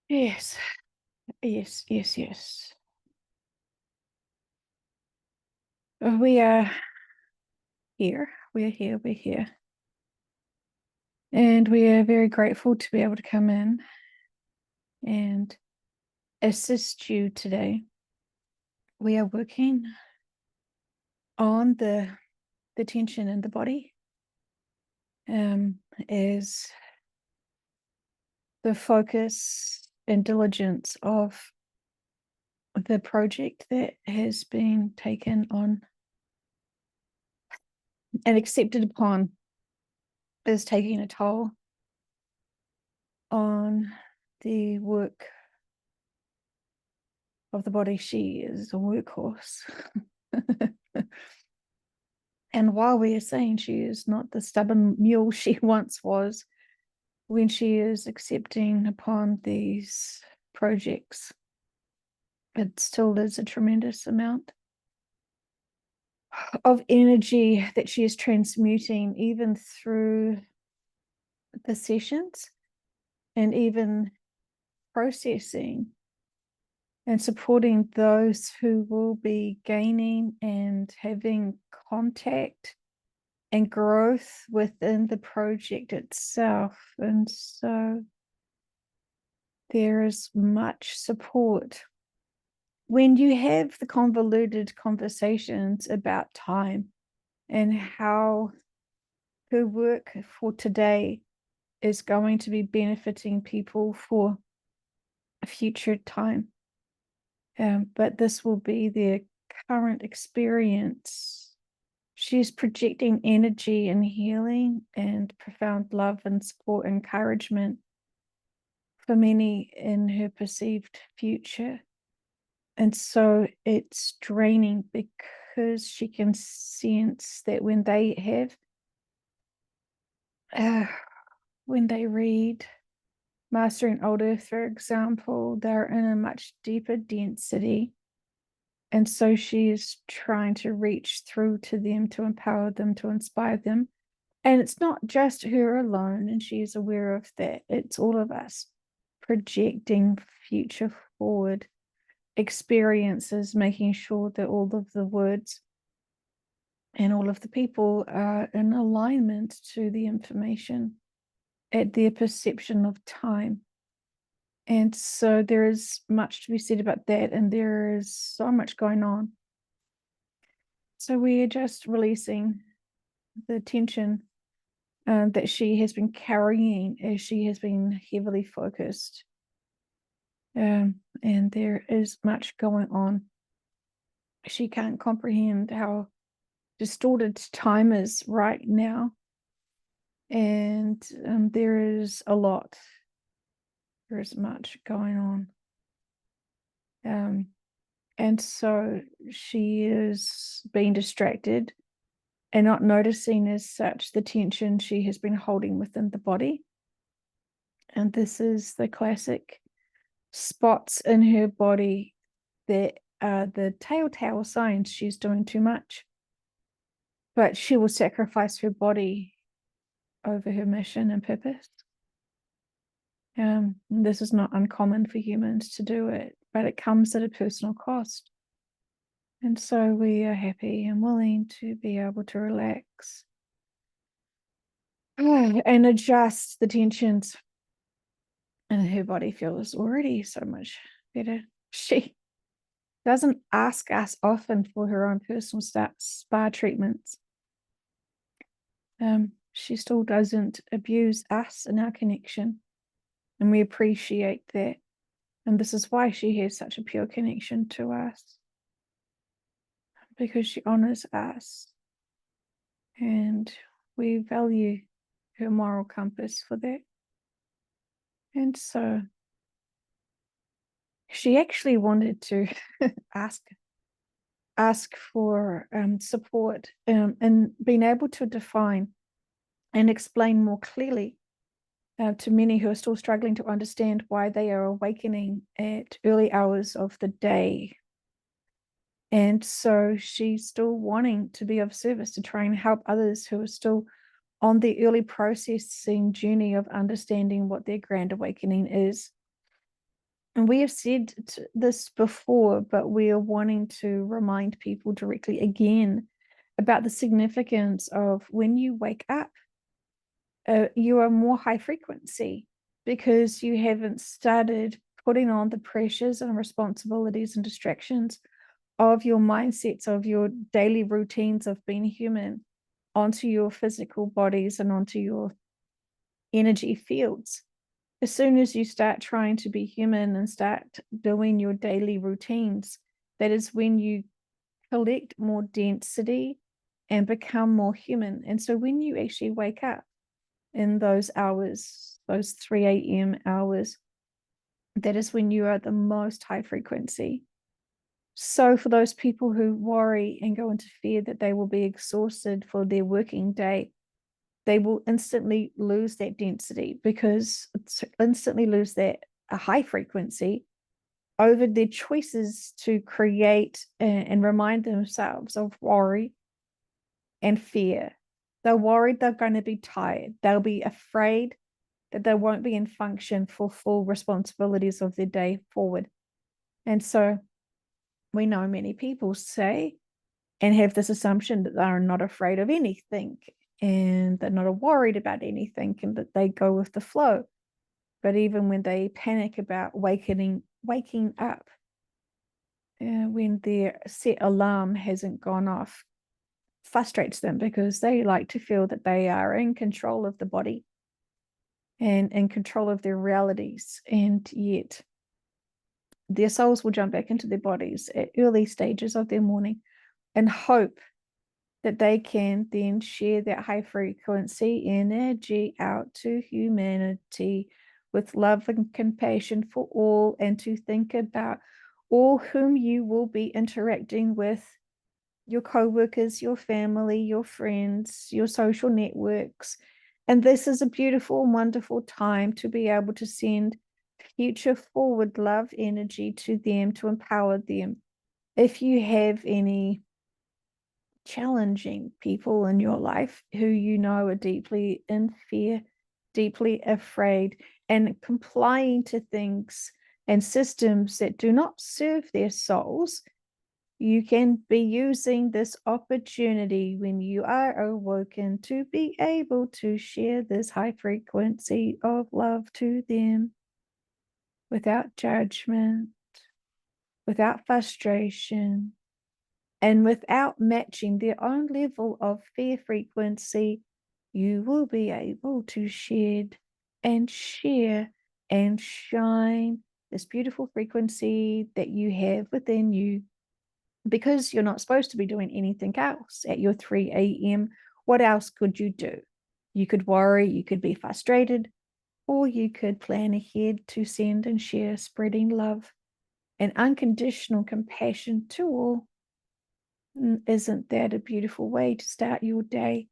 Yes, yes, yes, yes. We are here. We're here. We're here. And we are very grateful to be able to come in and assist you today. We are working on the tension in the body as the focus and diligence of the project that has been taken on and accepted upon is taking a toll on the work of the body. She is a workhorse. And while we are saying she is not the stubborn mule she once was, when she is accepting upon these projects, it still is a tremendous amount of energy that she is transmuting, even through the sessions and even processing and supporting those who will be gaining and having contact and growth within the project itself. And so there is much support. When you have the convoluted conversations about time and how her work for today is going to be benefiting people for a future time, but this will be their current experience. She's projecting energy and healing and profound love and support, encouragement for many in her perceived future. And so it's draining because she can sense that when they read Mastering Old Earth, for example, they're in a much deeper density. And so she is trying to reach through to them, to empower them, to inspire them. And it's not just her alone, and she is aware of that. It's all of us projecting future forward experiences, making sure that all of the words and all of the people are in alignment to the information at their perception of time. And so there is much to be said about that, and there is so much going on. So we are just releasing the tension that she has been carrying as she has been heavily focused. And there is much going on. She can't comprehend how distorted time is right now. And there is a lot. There is much going on. And so she is being distracted and not noticing as such the tension she has been holding within the body. And this is the classic spots in her body that are the telltale signs she's doing too much. But she will sacrifice her body over her mission and purpose. This is not uncommon for humans to do it, but it comes at a personal cost. And so we are happy and willing to be able to relax and adjust the tensions. And her body feels already so much better. She doesn't ask us often for her own personal spa treatments. She still doesn't abuse us in our connection. And we appreciate that. And this is why she has such a pure connection to us, because she honors us. And we value her moral compass for that. And so she actually wanted to ask for support in being able to define and explain more clearly to many who are still struggling to understand why they are awakening at early hours of the day. And so she's still wanting to be of service to try and help others who are still on the early processing journey of understanding what their grand awakening is. And we have said this before, but we are wanting to remind people directly again about the significance of when you wake up, you are more high frequency because you haven't started putting on the pressures and responsibilities and distractions of your mindsets, of your daily routines of being human onto your physical bodies and onto your energy fields. As soon as you start trying to be human and start doing your daily routines, that is when you collect more density and become more human. And so when you actually wake up in those hours, those 3 a.m. hours, that is when you are the most high frequency. So for those people who worry and go into fear that they will be exhausted for their working day, they will instantly lose that density because instantly lose that a high frequency over their choices to create and remind themselves of worry and fear. They're worried they're going to be tired. They'll be afraid that they won't be in function for full responsibilities of their day forward. And so we know many people say and have this assumption that they're not afraid of anything and they're not worried about anything and that they go with the flow. But even when they panic about waking up, when their set alarm hasn't gone off, frustrates them because they like to feel that they are in control of the body and in control of their realities. And yet their souls will jump back into their bodies at early stages of their morning and hope that they can then share that high frequency energy out to humanity with love and compassion for all, and to think about all whom you will be interacting with, your co-workers, your family, your friends, your social networks. And this is a beautiful, wonderful time to be able to send future forward love energy to them to empower them. If you have any challenging people in your life who you know are deeply in fear, deeply afraid, and complying to things and systems that do not serve their souls, you can be using this opportunity when you are awoken to be able to share this high frequency of love to them without judgment, without frustration, and without matching their own level of fear frequency. You will be able to shed and share and shine this beautiful frequency that you have within you, because you're not supposed to be doing anything else at your 3 a.m. What else could you do? You could worry, you could be frustrated, or you could plan ahead to send and share, spreading love and unconditional compassion to all. Isn't that a beautiful way to start your day?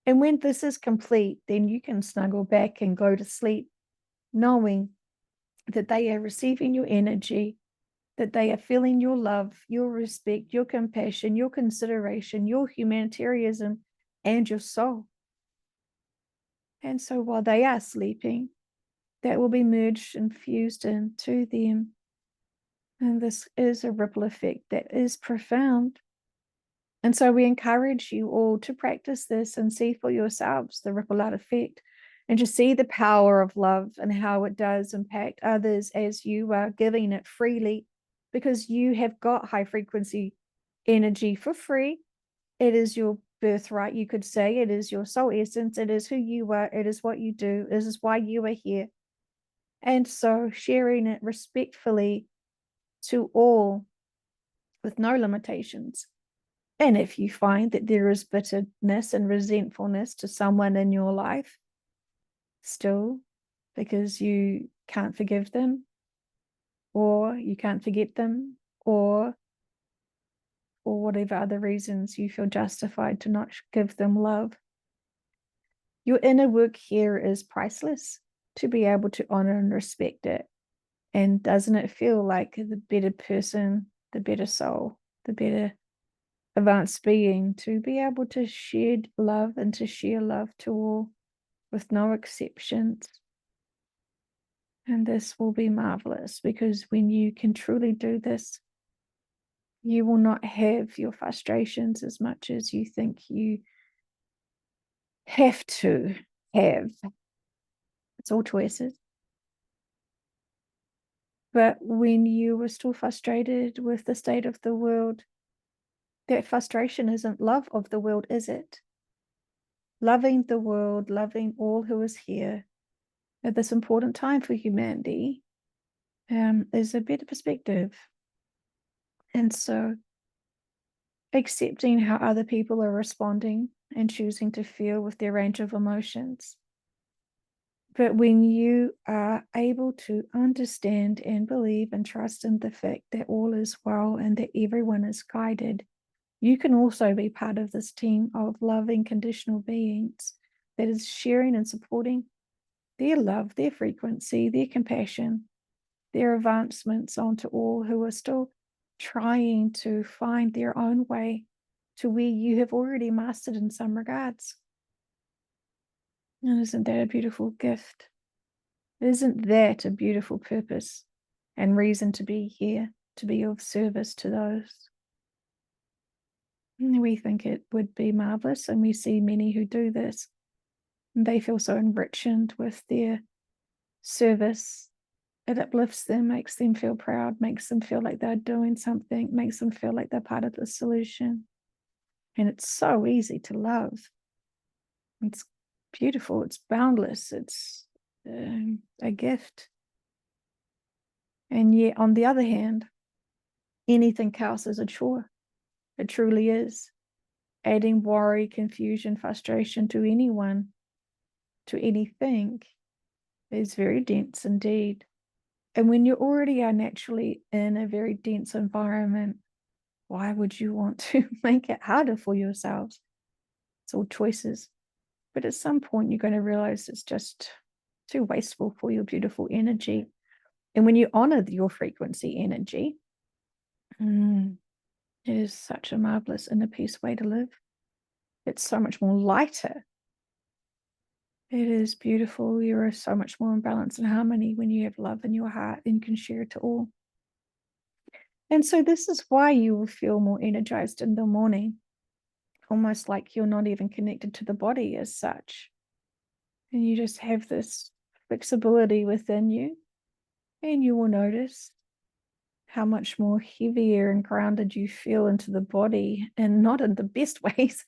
And when this is complete, then you can snuggle back and go to sleep, knowing that they are receiving your energy, that they are feeling your love, your respect, your compassion, your consideration, your humanitarianism, and your soul. And so while they are sleeping, that will be merged and fused into them. And this is a ripple effect that is profound. And so we encourage you all to practice this and see for yourselves the ripple out effect, and to see the power of love and how it does impact others as you are giving it freely, because you have got high frequency energy for free. It is your birthright, you could say. It is your soul essence. It is who you are. It is what you do. This is why you are here. And so sharing it respectfully to all with no limitations. And if you find that there is bitterness and resentfulness to someone in your life, still, because you can't forgive them, or you can't forget them, or for whatever other reasons you feel justified to not give them love, your inner work here is priceless, to be able to honor and respect it. And doesn't it feel like the better person, the better soul, the better advanced being, to be able to shed love and to share love to all with no exceptions? And this will be marvelous, because when you can truly do this, you will not have your frustrations as much as you think you have to have. It's all choices. But when you are still frustrated with the state of the world, that frustration isn't love of the world, is it? Loving the world, loving all who is here at this important time for humanity is a better perspective. And so accepting how other people are responding and choosing to feel with their range of emotions. But when you are able to understand and believe and trust in the fact that all is well and that everyone is guided, you can also be part of this team of loving conditional beings that is sharing and supporting their love, their frequency, their compassion, their advancements onto all who are still trying to find their own way to where you have already mastered in some regards. And isn't that a beautiful gift? Isn't that a beautiful purpose and reason to be here, to be of service to those? And we think it would be marvelous, and we see many who do this. And they feel so enriched with their service. It uplifts them, makes them feel proud, makes them feel like they're doing something, makes them feel like they're part of the solution. And it's so easy to love. It's beautiful, it's boundless, it's a gift. And yet, on the other hand, anything else is a chore. It truly is. Adding worry, confusion, frustration to anyone, to anything, is very dense indeed. And when you already are naturally in a very dense environment, why would you want to make it harder for yourselves? It's all choices. But at some point, you're going to realize it's just too wasteful for your beautiful energy. And when you honor your frequency energy, it is such a marvelous inner peace way to live. It's so much more lighter. It is beautiful. You are so much more in balance and harmony when you have love in your heart and can share it to all. And so this is why you will feel more energized in the morning, almost like you're not even connected to the body as such. And you just have this flexibility within you, and you will notice how much more heavier and grounded you feel into the body, and not in the best ways,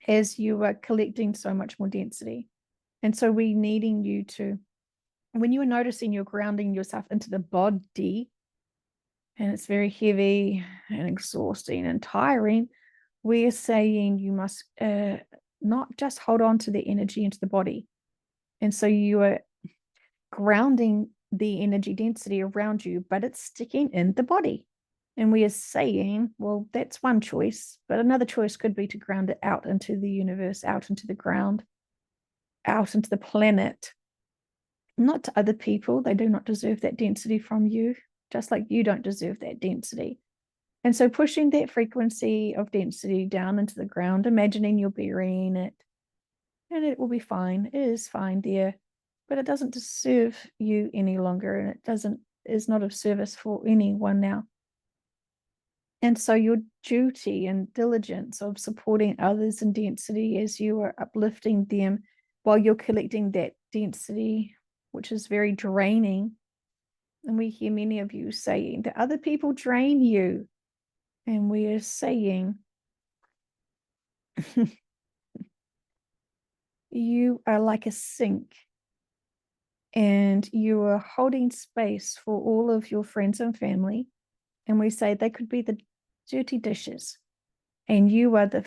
as you are collecting so much more density. And so we needing you to, when you are noticing you're grounding yourself into the body, and it's very heavy and exhausting and tiring, we are saying you must not just hold on to the energy into the body. And so you are grounding the energy density around you, but it's sticking in the body. And we are saying, well, that's one choice, but another choice could be to ground it out into the universe, out into the ground, out into the planet, not to other people. They do not deserve that density from you, just like you don't deserve that density. And so pushing that frequency of density down into the ground, imagining you're burying it, and it will be fine. It is fine there, but it doesn't serve you any longer, and it is not of service for anyone now. And so your duty and diligence of supporting others in density as you are uplifting them while you're collecting that density, which is very draining. And we hear many of you saying that other people drain you. And we are saying, you are like a sink, and you are holding space for all of your friends and family. And we say they could be the dirty dishes, and you are the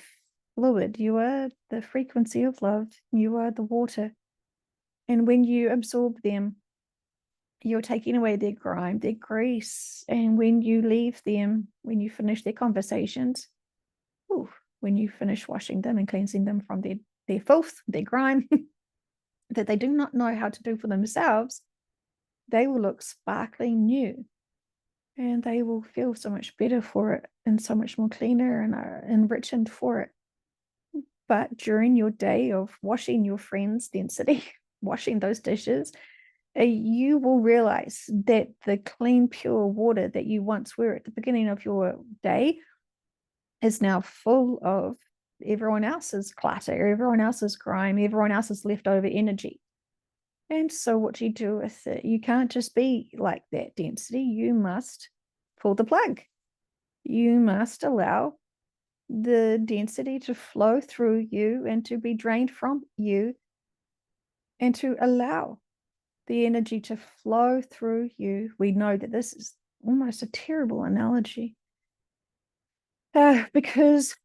fluid, you are the frequency of love, you are the water. And when you absorb them, you're taking away their grime, their grease. And when you leave them, when you finish their conversations, when you finish washing them and cleansing them from their filth, their grime, that they do not know how to do for themselves, they will look sparkling new. And they will feel so much better for it, and so much more cleaner and enriched for it. But during your day of washing your friend's density, washing those dishes, you will realize that the clean, pure water that you once were at the beginning of your day is now full of everyone else's clutter, everyone else's grime, everyone else's leftover energy. And so what you do with it, you can't just be like that density. You must pull the plug. You must allow the density to flow through you and to be drained from you, and to allow the energy to flow through you. We know that this is almost a terrible analogy, because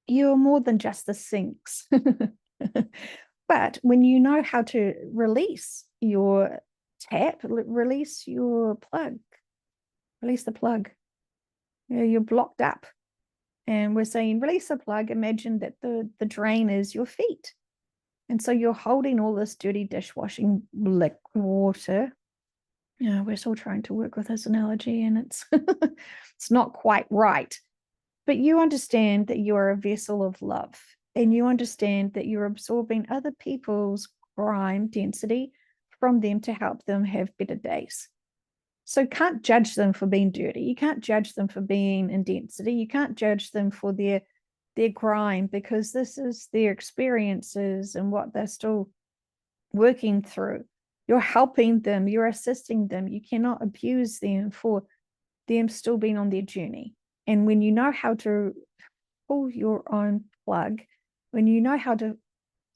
you're more than just the sinks. But when you know how to release your tap, release your plug, release the plug. You're blocked up. And we're saying release the plug. Imagine that the drain is your feet. And so you're holding all this dirty dishwashing water. We're still trying to work with this analogy, and it's it's not quite right. But you understand that you are a vessel of love, and you understand that you're absorbing other people's grime density from them to help them have better days. So can't judge them for being dirty. You can't judge them for being in density. You can't judge them for their grime, because this is their experiences and what they're still working through. You're helping them, you're assisting them. You cannot abuse them for them still being on their journey. And when you know how to pull your own plug, when you know how to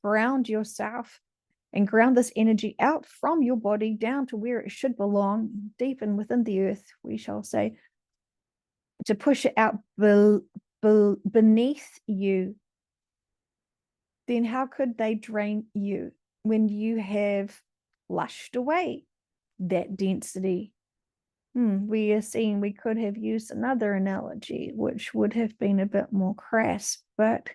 ground yourself and ground this energy out from your body down to where it should belong, deep and within the earth, we shall say, to push it out beneath you, then how could they drain you when you have flushed away that density? We are seeing we could have used another analogy, which would have been a bit more crass, but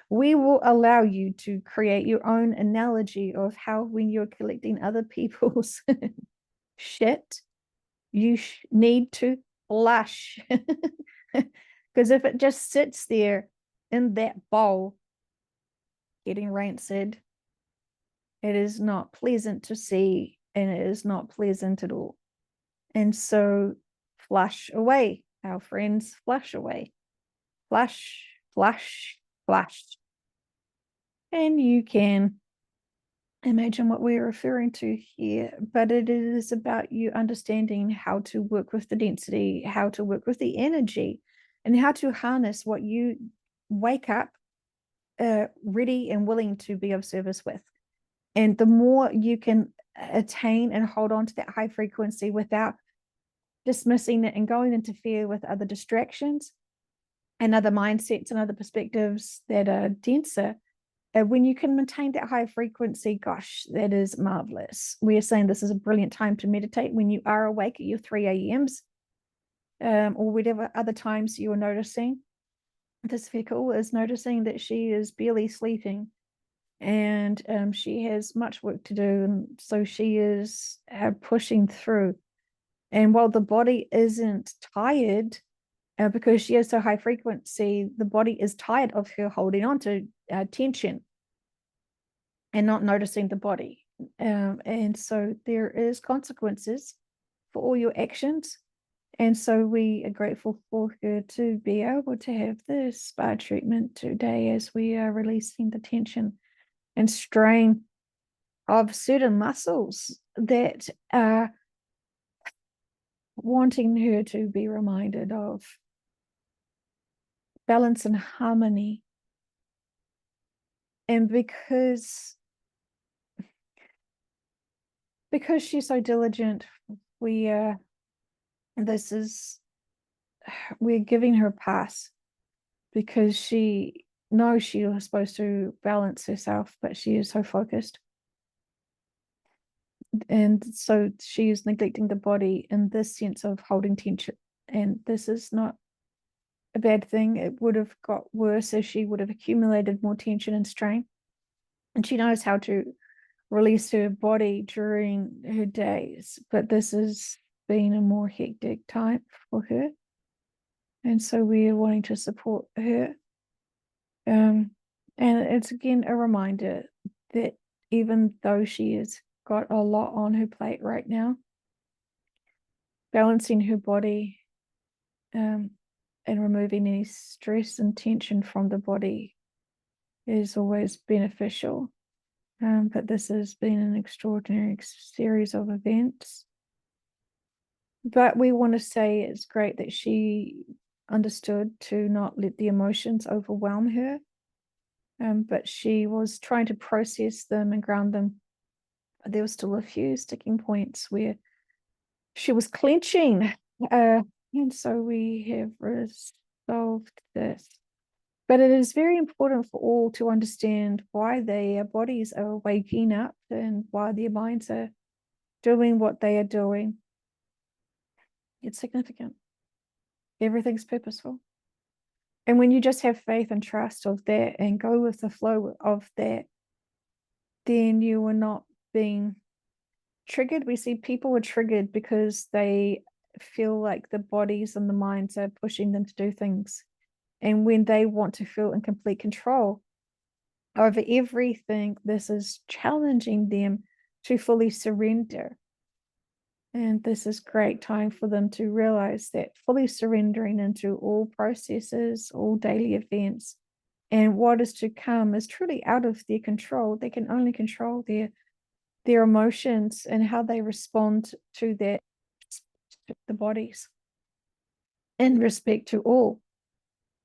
we will allow you to create your own analogy of how, when you're collecting other people's shit, you need to flush. Because if it just sits there in that bowl getting rancid, it is not pleasant to see, and it is not pleasant at all. And so flush away, our friends, flush away. Flush, flush, flush. And you can imagine what we're referring to here, but it is about you understanding how to work with the density, how to work with the energy, and how to harness what you wake up ready and willing to be of service with. And the more you can attain and hold on to that high frequency without dismissing it and going to interfere with other distractions and other mindsets and other perspectives that are denser, when you can maintain that high frequency, gosh, that is marvelous. We are saying this is a brilliant time to meditate when you are awake at your 3 a.m.s, or whatever other times you are noticing. This vehicle is noticing that she is barely sleeping, and she has much work to do, and so she is pushing through. And while the body isn't tired, because she is so high frequency, the body is tired of her holding on to tension and not noticing the body. And so there is consequences for all your actions. And so we are grateful for her to be able to have this spa treatment today, as we are releasing the tension and strain of certain muscles that are wanting her to be reminded of balance and harmony. And because she's so diligent, we're giving her a pass, because she knows she was supposed to balance herself, but she is so focused. And so she is neglecting the body in this sense of holding tension. And this is not a bad thing. It would have got worse if she would have accumulated more tension and strain. And she knows how to release her body during her days, but this has been a more hectic time for her. And so we are wanting to support her. And it's again a reminder that even though she is got a lot on her plate right now. Balancing her body and removing any stress and tension from the body is always beneficial. But this has been an extraordinary series of events. But we want to say it's great that she understood to not let the emotions overwhelm her. But she was trying to process them and ground them. There were still a few sticking points where she was clenching. And so we have resolved this. But it is very important for all to understand why their bodies are waking up and why their minds are doing what they are doing. It's significant. Everything's purposeful. And when you just have faith and trust of that and go with the flow of that, then you are not being triggered. We see people are triggered because they feel like the bodies and the minds are pushing them to do things. And when they want to feel in complete control over everything, this is challenging them to fully surrender. And this is great time for them to realize that fully surrendering into all processes, all daily events, and what is to come is truly out of their control. They can only control their emotions and how they respond to that, the bodies, in respect to all,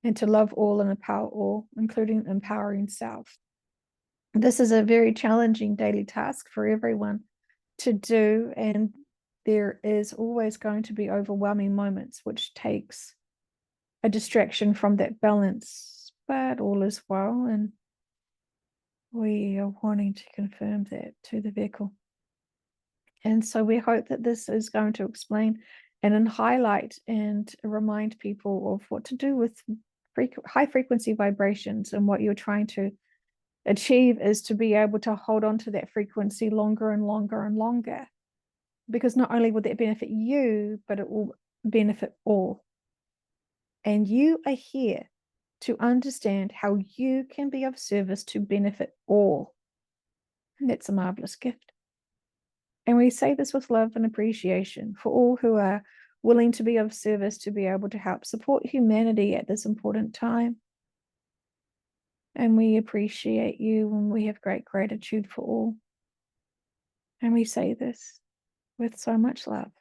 and to love all and empower all, including empowering self. This is a very challenging daily task for everyone to do, and there is always going to be overwhelming moments, which takes a distraction from that balance, but all is well, and we are wanting to confirm that to the vehicle. And so we hope that this is going to explain and highlight and remind people of what to do with high frequency vibrations, and what you're trying to achieve is to be able to hold on to that frequency longer and longer and longer. Because not only will that benefit you, but it will benefit all. And you are here to understand how you can be of service to benefit all. And that's a marvelous gift. And we say this with love and appreciation for all who are willing to be of service to be able to help support humanity at this important time. And we appreciate you, and we have great gratitude for all. And we say this with so much love.